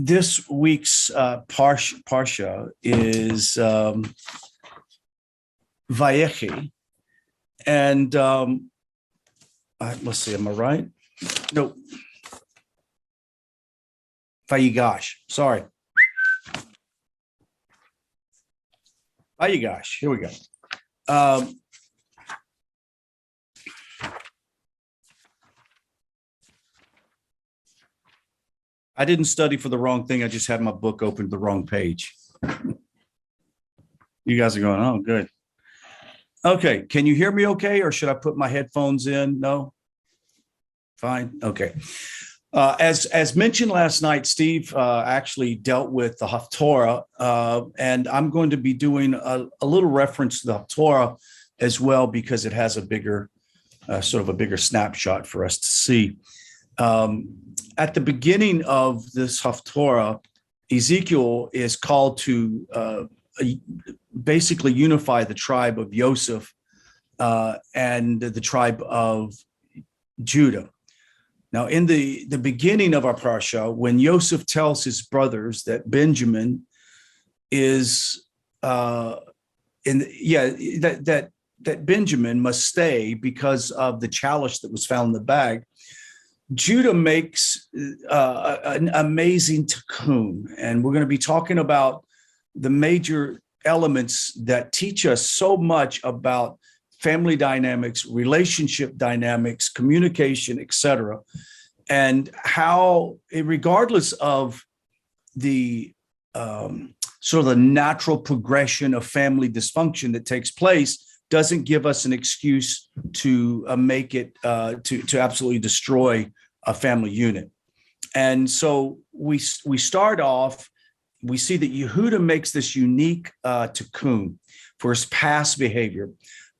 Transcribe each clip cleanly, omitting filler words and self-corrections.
This week's parsha is Vayechi, and let's see, am I right? No, Vayigash. Sorry, Vayigash. Here we go. I didn't study for the wrong thing. I just had my book open to the wrong page. You guys are going, oh, good. Okay. Can you hear me okay? Or should I put my headphones in? No? Fine. Okay. As mentioned last night, Steve actually dealt with the Haftorah, and I'm going to be doing a little reference to the Haftorah as well, because it has a bigger, sort of a bigger snapshot for us to see. At the beginning of this Haftorah, Ezekiel is called to basically unify the tribe of Joseph and the tribe of Judah. Now, in the beginning of our parsha, when Joseph tells his brothers that Benjamin is that Benjamin must stay because of the chalice that was found in the bag, Judah makes an amazing tikkun, and we're going to be talking about the major elements that teach us so much about family dynamics, relationship dynamics, communication, etc., and how, regardless of the sort of the natural progression of family dysfunction that takes place, doesn't give us an excuse to make it to absolutely destroy a family unit. And so we start off, we see that Yehuda makes this unique tikkun for his past behavior,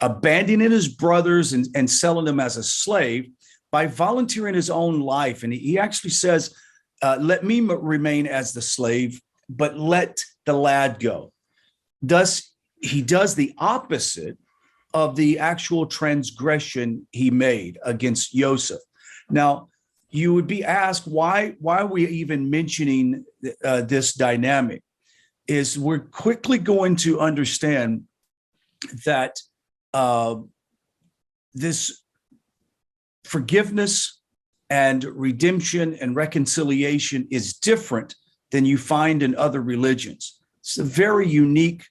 abandoning his brothers and selling them as a slave by volunteering his own life. And he actually says, let me remain as the slave, but let the lad go. Thus, he does the opposite of the actual transgression he made against Joseph. Now, you would be asked, why are we even mentioning this dynamic? Is we're quickly going to understand that this forgiveness and redemption and reconciliation is different than you find in other religions. It's a very unique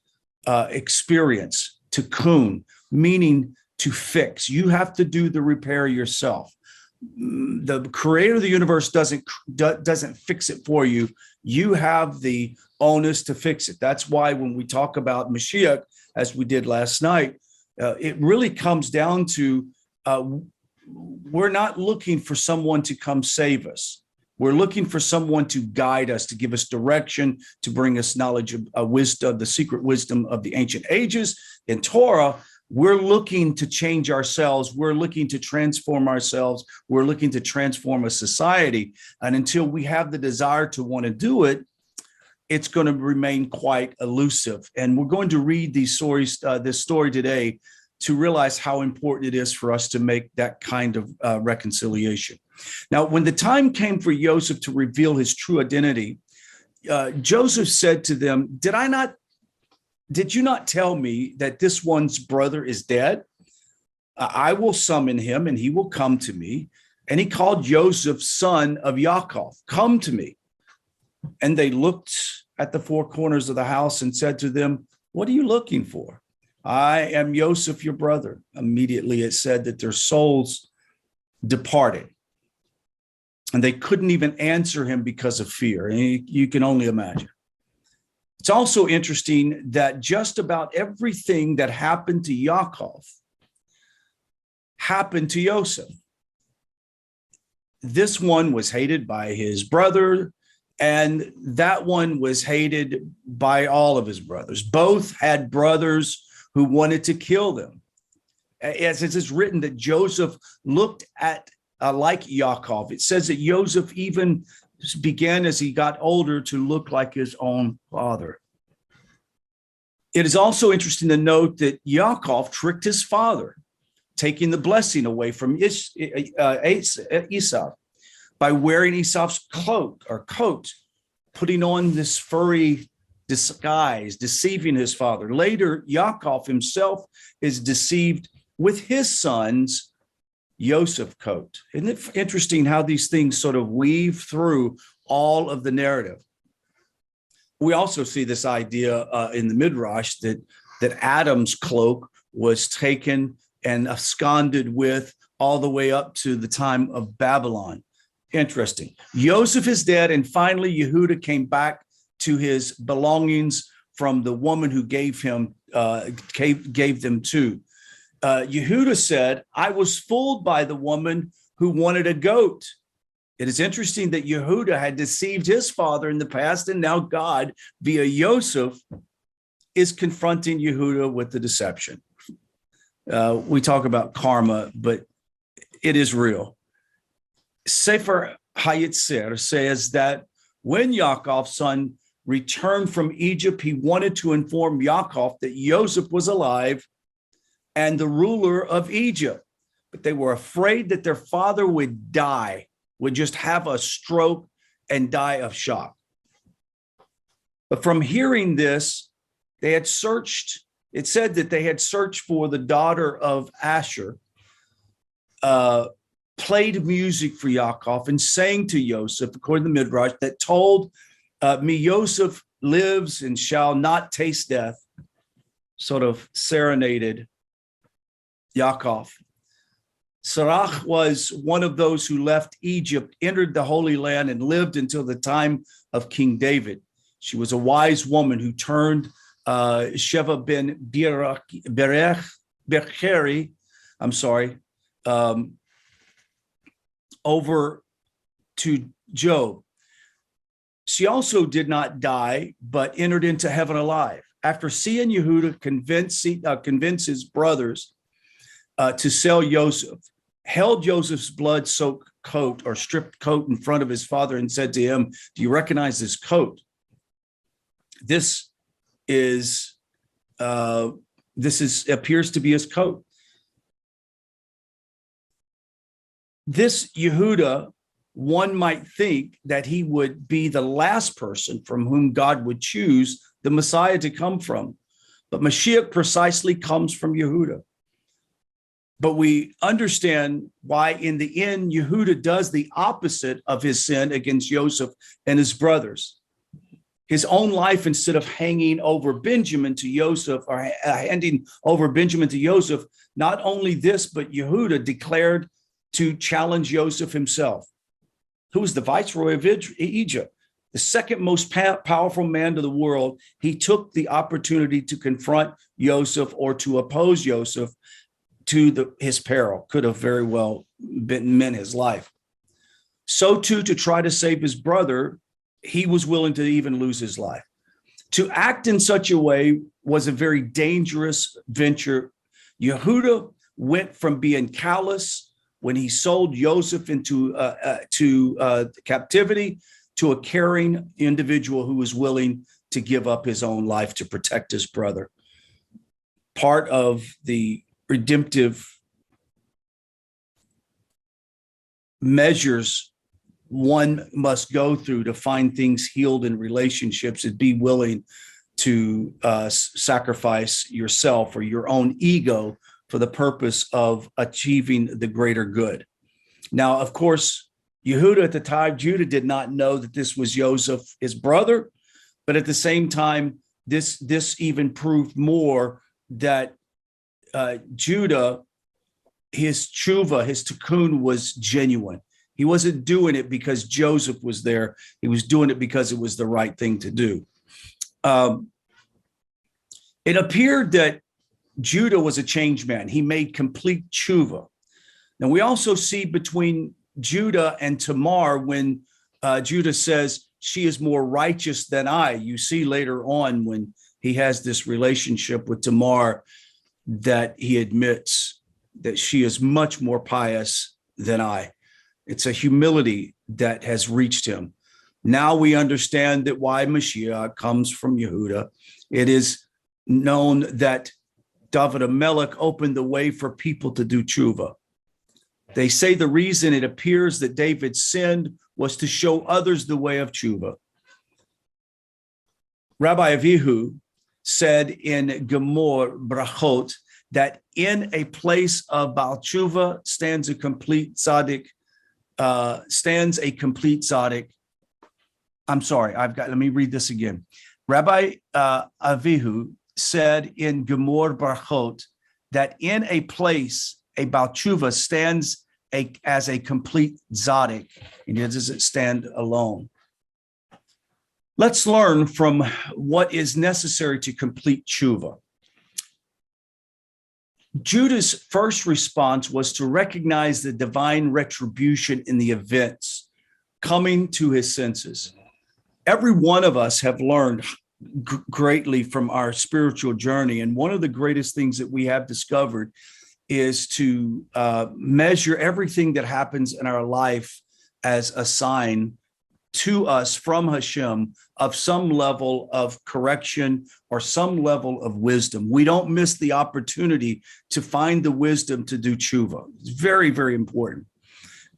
experience, tikkun, meaning to fix. You have to do the repair yourself. The creator of the universe doesn't fix it for you. You have the onus to fix it. That's why when we talk about Mashiach, as we did last night, it really comes down to we're not looking for someone to come save us. We're looking for someone to guide us, to give us direction, to bring us knowledge of wisdom, the secret wisdom of the ancient ages. In Torah, we're looking to change ourselves. We're looking to transform ourselves. We're looking to transform a society. And until we have the desire to want to do it, it's going to remain quite elusive. And we're going to read these stories, this story today, to realize how important it is for us to make that kind of reconciliation. Now, when the time came for Joseph to reveal his true identity, Joseph said to them, did you not tell me that this one's brother is dead? I will summon him and he will come to me. And he called Joseph, son of Yaakov, come to me. And they looked at the four corners of the house and said to them, what are you looking for? I am Joseph, your brother. Immediately it said that their souls departed. And they couldn't even answer him because of fear. And you can only imagine. It's also interesting that just about everything that happened to Yaakov happened to Joseph. This one was hated by his brother, and that one was hated by all of his brothers. Both had brothers who wanted to kill them. As it is written that Joseph looked at like Yaakov. It says that Joseph even began as he got older to look like his own father. It is also interesting to note that Yaakov tricked his father, taking the blessing away from Esau by wearing Esau's cloak or coat, putting on this furry disguise, deceiving his father. Later, Yaakov himself is deceived with his son's Yosef coat. Isn't it interesting how these things sort of weave through all of the narrative? We also see this idea in the Midrash that Adam's cloak was taken and absconded with all the way up to the time of Babylon. Interesting. Joseph is dead, and finally Yehuda came back to his belongings from the woman who gave them to. Yehuda said, I was fooled by the woman who wanted a goat. It is interesting that Yehuda had deceived his father in the past, and now God, via Yosef, is confronting Yehuda with the deception. We talk about karma, but it is real. Sefer Hayitzer says that when Yaakov's son returned from Egypt, he wanted to inform Yaakov that Yosef was alive and the ruler of Egypt, but they were afraid that their father would die, would just have a stroke and die of shock. But from hearing this, they had searched. It said that they had searched for the daughter of Asher, played music for Yaakov, and sang to Yosef, according to the Midrash, that told me Yosef lives and shall not taste death, sort of serenaded Yaakov. Sarah was one of those who left Egypt, entered the Holy Land, and lived until the time of King David. She was a wise woman who turned Sheva ben Becheri, over to Job. She also did not die, but entered into heaven alive. After seeing Yehuda convince his brothers to sell Yosef, held Joseph's blood-soaked coat or stripped coat in front of his father and said to him, do you recognize this coat? This appears to be his coat. This Yehuda, one might think that he would be the last person from whom God would choose the Messiah to come from. But Mashiach precisely comes from Yehuda. But we understand why in the end, Yehuda does the opposite of his sin against Joseph and his brothers. His own life, instead of hanging over Benjamin to Joseph, or handing over Benjamin to Joseph, not only this, but Yehuda declared to challenge Joseph himself, who was the viceroy of Egypt, the second most powerful man to the world. He took the opportunity to confront Joseph or to oppose Joseph to his peril. Could have very well meant his life. So too, to try to save his brother, he was willing to even lose his life. To act in such a way was a very dangerous venture. Yehuda went from being callous when he sold Joseph into captivity to a caring individual who was willing to give up his own life to protect his brother. Part of the redemptive measures one must go through to find things healed in relationships is be willing to sacrifice yourself or your own ego for the purpose of achieving the greater good. Now, of course, Yehuda at the time, Judah did not know that this was Joseph, his brother, but at the same time, this even proved more that Judah, his tshuva, his tikkun was genuine. He wasn't doing it because Joseph was there. He was doing it because it was the right thing to do. It appeared that Judah was a changed man. He made complete tshuva. Now, we also see between Judah and Tamar when Judah says, she is more righteous than I. You see later on when he has this relationship with Tamar that he admits that she is much more pious than I. It's a humility that has reached him. Now we understand that why Mashiach comes from Yehuda. It is known that David HaMelech opened the way for people to do tshuva. They say the reason it appears that David sinned was to show others the way of tshuva. Rabbi Avihu said in Gemor Brachot that in a place of Baal Tshuva stands a complete tzaddik. I'm sorry, let me read this again. Rabbi Avihu said in Gemor Brachot that in a place, a Baal Tshuva stands as a complete tzaddik, and it doesn't stand alone. Let's learn from what is necessary to complete tshuva. Judah's first response was to recognize the divine retribution in the events, coming to his senses. Every one of us have learned greatly from our spiritual journey, and one of the greatest things that we have discovered is to measure everything that happens in our life as a sign to us from Hashem of some level of correction or some level of wisdom. We don't miss the opportunity to find the wisdom to do tshuva. It's very, very important.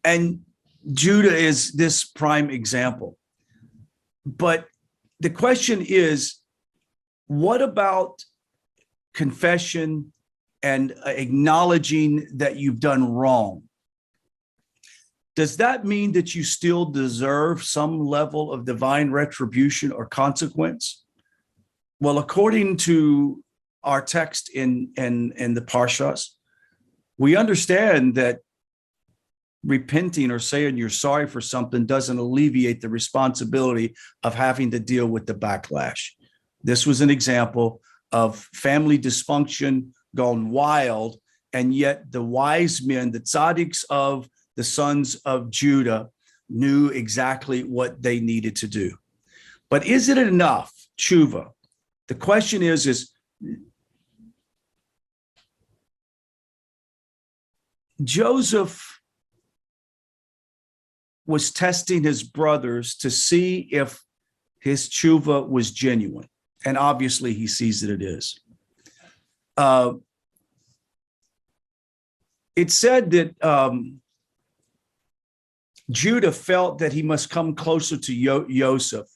And Judah is this prime example. But the question is, what about confession and acknowledging that you've done wrong? Does that mean that you still deserve some level of divine retribution or consequence? Well, according to our text in the Parshas, we understand that repenting or saying you're sorry for something doesn't alleviate the responsibility of having to deal with the backlash. This was an example of family dysfunction gone wild, and yet the wise men, the tzaddiks of the sons of Judah, knew exactly what they needed to do. But is it enough, tshuva? The question is Joseph was testing his brothers to see if his tshuva was genuine. And obviously he sees that it is. It said that Judah felt that he must come closer to Joseph.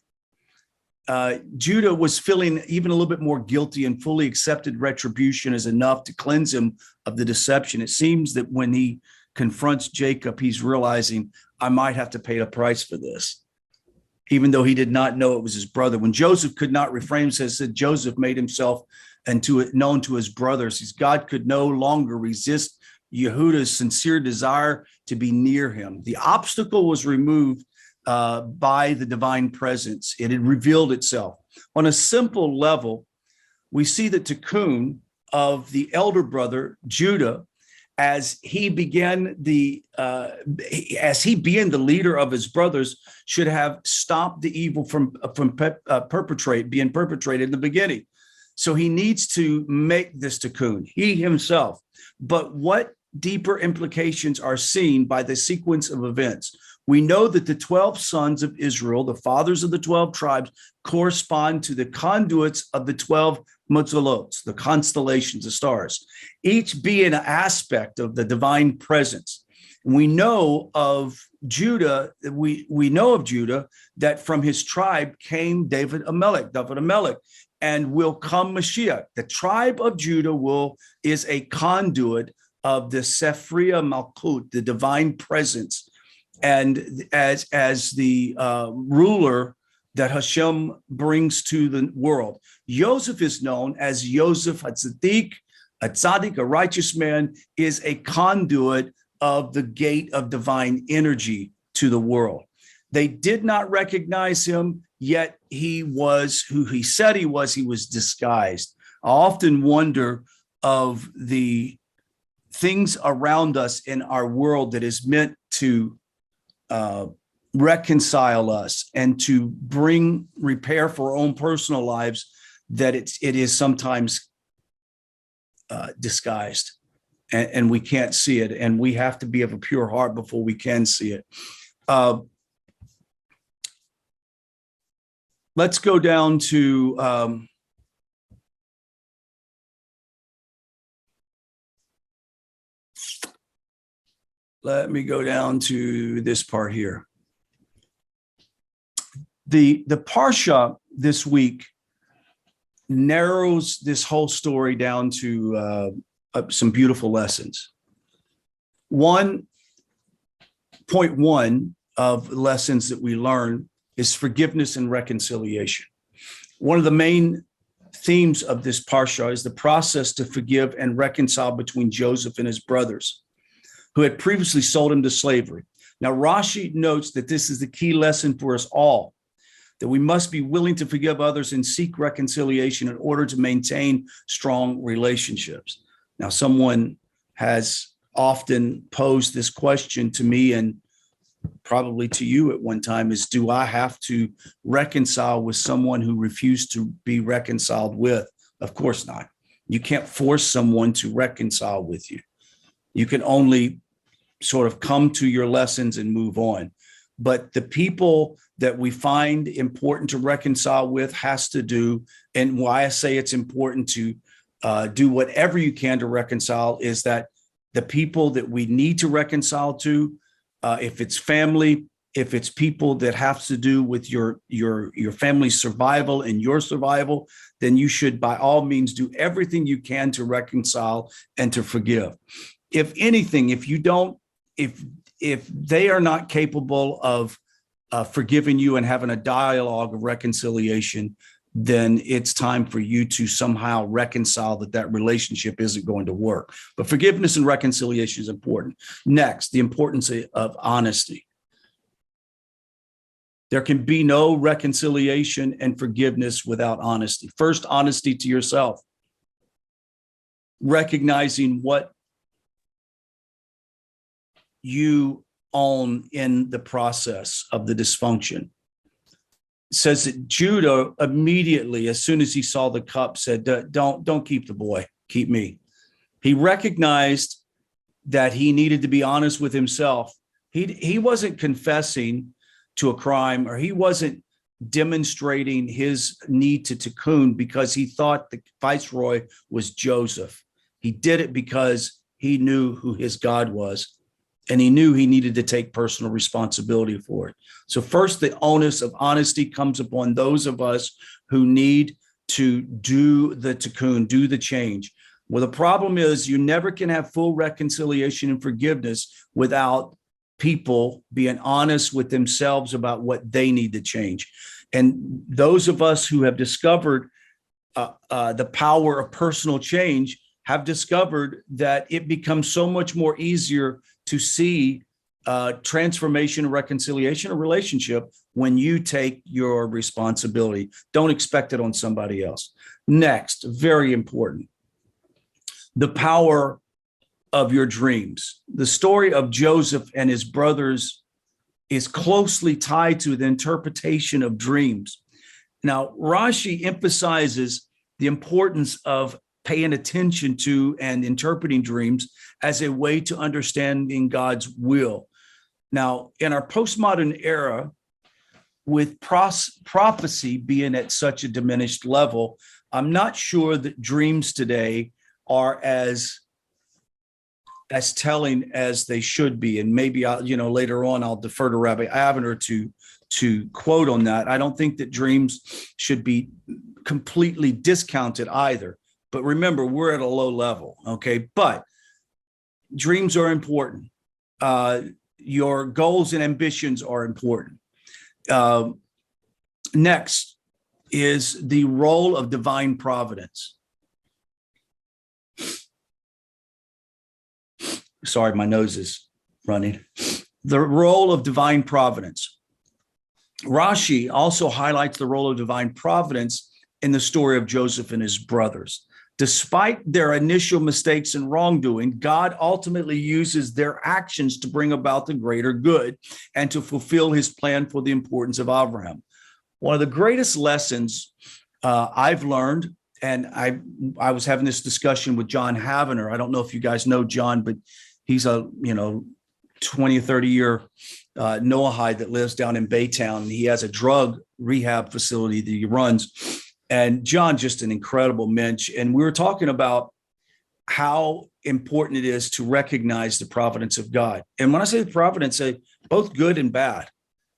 Judah was feeling even a little bit more guilty and fully accepted retribution as enough to cleanse him of the deception. It seems that when he confronts Jacob, he's realizing, I might have to pay a price for this, even though he did not know it was his brother. When Joseph could not refrain, said Joseph made himself known to his brothers. God could no longer resist Yehuda's sincere desire to be near him. The obstacle was removed by the divine presence. It had revealed itself. On a simple level, we see the tikkun of the elder brother, Judah, as he began being the leader of his brothers, should have stopped the evil from being perpetrated in the beginning. So he needs to make this tikkun, he himself. But what deeper implications are seen by the sequence of events? We know that the 12 sons of Israel, the fathers of the 12 tribes, correspond to the conduits of the 12 Matzalot, the constellations, the stars, each being an aspect of the divine presence. We know of Judah, we know of Judah that from his tribe came David Amelech, and will come Mashiach. The tribe of Judah is a conduit of the Sephria Malkut, the divine presence, and as the ruler that Hashem brings to the world. Joseph is known as Joseph HaTzadik, a tzaddik, a righteous man, is a conduit of the gate of divine energy to the world. They did not recognize him, yet he was who he said he was disguised. I often wonder of the things around us in our world that is meant to reconcile us and to bring repair for our own personal lives, that it is sometimes disguised, and we can't see it, and we have to be of a pure heart before we can see it. Let's go down to let me go down to this part here. The Parsha this week narrows this whole story down to some beautiful lessons. 1.1 of lessons that we learn is forgiveness and reconciliation. One of the main themes of this parsha is the process to forgive and reconcile between Joseph and his brothers, who had previously sold him to slavery. Now, Rashi notes that this is the key lesson for us all, that we must be willing to forgive others and seek reconciliation in order to maintain strong relationships. Now, someone has often posed this question to me and probably to you at one time is, do I have to reconcile with someone who refused to be reconciled with? Of course not. You can't force someone to reconcile with you. You can only sort of come to your lessons and move on. But the people that we find important to reconcile with has to do, and why I say it's important to do whatever you can to reconcile, is that the people that we need to reconcile to, if it's family, if it's people that have to do with your family's survival and your survival, then you should by all means do everything you can to reconcile and to forgive. If anything, if they are not capable of forgiving you and having a dialogue of reconciliation, then it's time for you to somehow reconcile that relationship isn't going to work. But forgiveness and reconciliation is important. Next, the importance of honesty. There can be no reconciliation and forgiveness without honesty. First, honesty to yourself, recognizing what you own in the process of the dysfunction. It says that Judah immediately, as soon as he saw the cup, said, don't keep the boy, keep me. He recognized that he needed to be honest with himself. He wasn't confessing to a crime, or he wasn't demonstrating his need to tikkun because he thought the viceroy was Joseph. He did it because he knew who his God was, and he knew he needed to take personal responsibility for it. So first, the onus of honesty comes upon those of us who need to do the tikkun, do the change. Well, the problem is you never can have full reconciliation and forgiveness without people being honest with themselves about what they need to change. And those of us who have discovered the power of personal change have discovered that it becomes so much more easier to see transformation and reconciliation of relationship when you take your responsibility. Don't expect it on somebody else. Next, very important, the power of your dreams. The story of Joseph and his brothers is closely tied to the interpretation of dreams. Now, Rashi emphasizes the importance of paying attention to and interpreting dreams as a way to understanding God's will. Now, in our postmodern era, with prophecy being at such a diminished level, I'm not sure that dreams today are as telling as they should be. And maybe later on I'll defer to Rabbi Avner to quote on that. I don't think that dreams should be completely discounted either. But remember, we're at a low level, okay? But dreams are important. Your goals and ambitions are important. Next is the role of divine providence. Sorry, my nose is running. The role of divine providence. Rashi also highlights the role of divine providence in the story of Joseph and his brothers. Despite their initial mistakes and wrongdoing, God ultimately uses their actions to bring about the greater good and to fulfill his plan for the importance of Abraham. One of the greatest lessons I've learned, and I was having this discussion with John Havener. I don't know if you guys know John, but he's a 20 or 30 year Noahide that lives down in Baytown. He has a drug rehab facility that he runs. And John, just an incredible mensch. And we were talking about how important it is to recognize the providence of God. And when I say providence, I say both good and bad.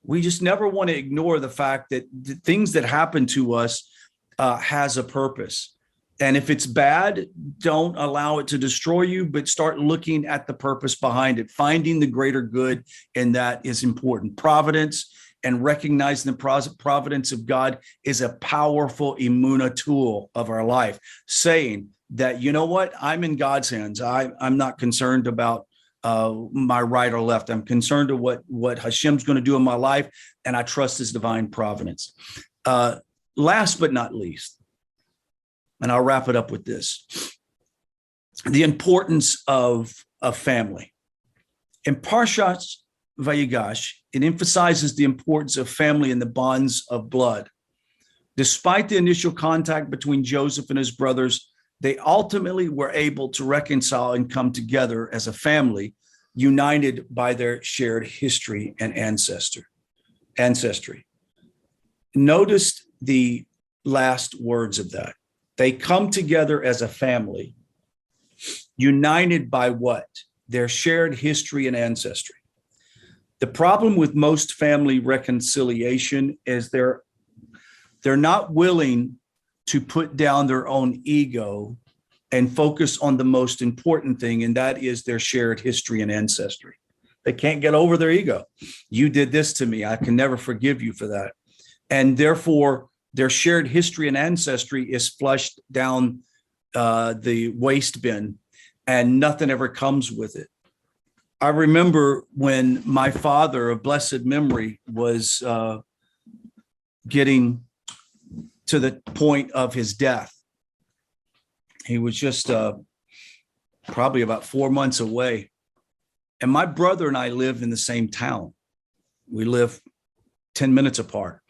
We just never want to ignore the fact that the things that happen to us has a purpose. And if it's bad, don't allow it to destroy you, but start looking at the purpose behind it. Finding the greater good, and that is important. Providence and recognizing the providence of God is a powerful emunah tool of our life, saying that, you know what, I'm in God's hands. I'm not concerned about my right or left. I'm concerned of what Hashem's going to do in my life, and I trust his divine providence. Last but not least, and I'll wrap it up with this, the importance of family. In Parshat Vayigash, it emphasizes the importance of family and the bonds of blood. Despite the initial contact between Joseph and his brothers, they ultimately were able to reconcile and come together as a family, united by their shared history and ancestry. Notice the last words of that. They come together as a family, united by what? Their shared history and ancestry. The problem with most family reconciliation is they're not willing to put down their own ego and focus on the most important thing, and that is their shared history and ancestry. They can't get over their ego. You did this to me. I can never forgive you for that. And therefore, their shared history and ancestry is flushed down the waste bin, and nothing ever comes with it. I remember when my father of blessed memory was getting to the point of his death. He was just probably about 4 months away. And my brother and I live in the same town. We live 10 minutes apart.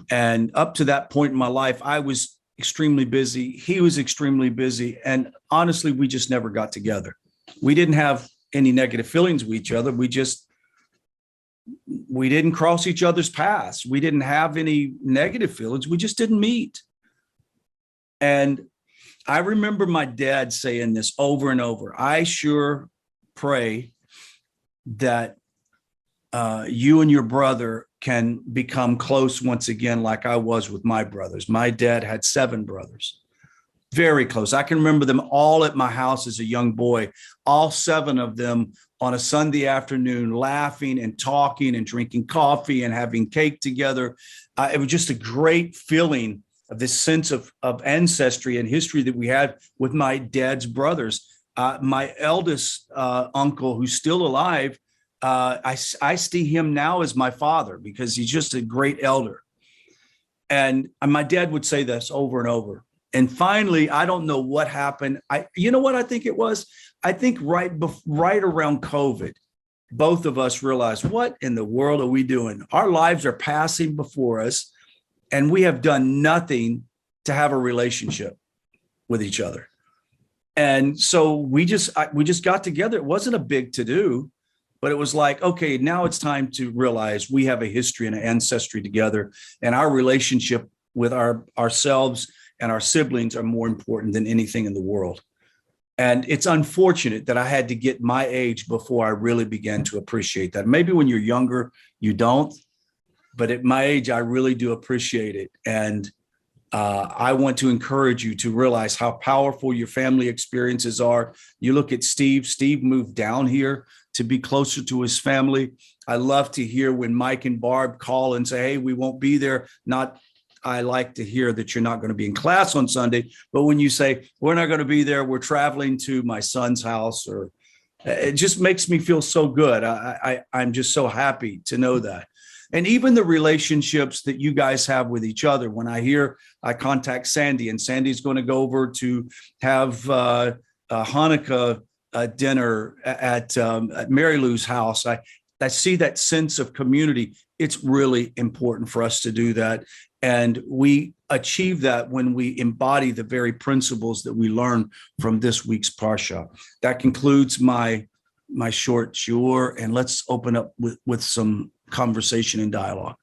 And up to that point in my life, I was extremely busy. He was extremely busy. And honestly, we just never got together. We didn't have any negative feelings with each other. We didn't cross each other's paths. We didn't have any negative feelings. We just didn't meet. And I remember my dad saying this over and over. I sure pray that you and your brother can become close once again, like I was with my brothers. My dad had 7 brothers, very close. I can remember them all at my house as a young boy, all 7 of them on a Sunday afternoon, laughing and talking and drinking coffee and having cake together. It was just a great feeling of this sense of ancestry and history that we had with my dad's brothers. My eldest uncle, who's still alive, I see him now as my father because he's just a great elder. And my dad would say this over and over. And finally, I don't know what happened. You know what I think it was? I think right around COVID, both of us realized, what in the world are we doing? Our lives are passing before us, and we have done nothing to have a relationship with each other. And so we just got together. It wasn't a big to-do, but it was like, okay, now it's time to realize we have a history and an ancestry together, and our relationship with ourselves and our siblings are more important than anything in the world. And it's unfortunate that I had to get my age before I really began to appreciate that. Maybe when you're younger, you don't, but at my age, I really do appreciate it. And I want to encourage you to realize how powerful your family experiences are. You look at Steve. Steve moved down here to be closer to his family. I love to hear when Mike and Barb call and say, hey, we won't be there. I like to hear that you're not going to be in class on Sunday, but when you say, we're not going to be there, we're traveling to my son's house, or it just makes me feel so good. I'm just so happy to know that. And even the relationships that you guys have with each other. When I contact Sandy, and Sandy's going to go over to have a Hanukkah dinner at Mary Lou's house. I see that sense of community. It's really important for us to do that. And we achieve that when we embody the very principles that we learn from this week's Parsha. That concludes my short shiur, and let's open up with some conversation and dialogue.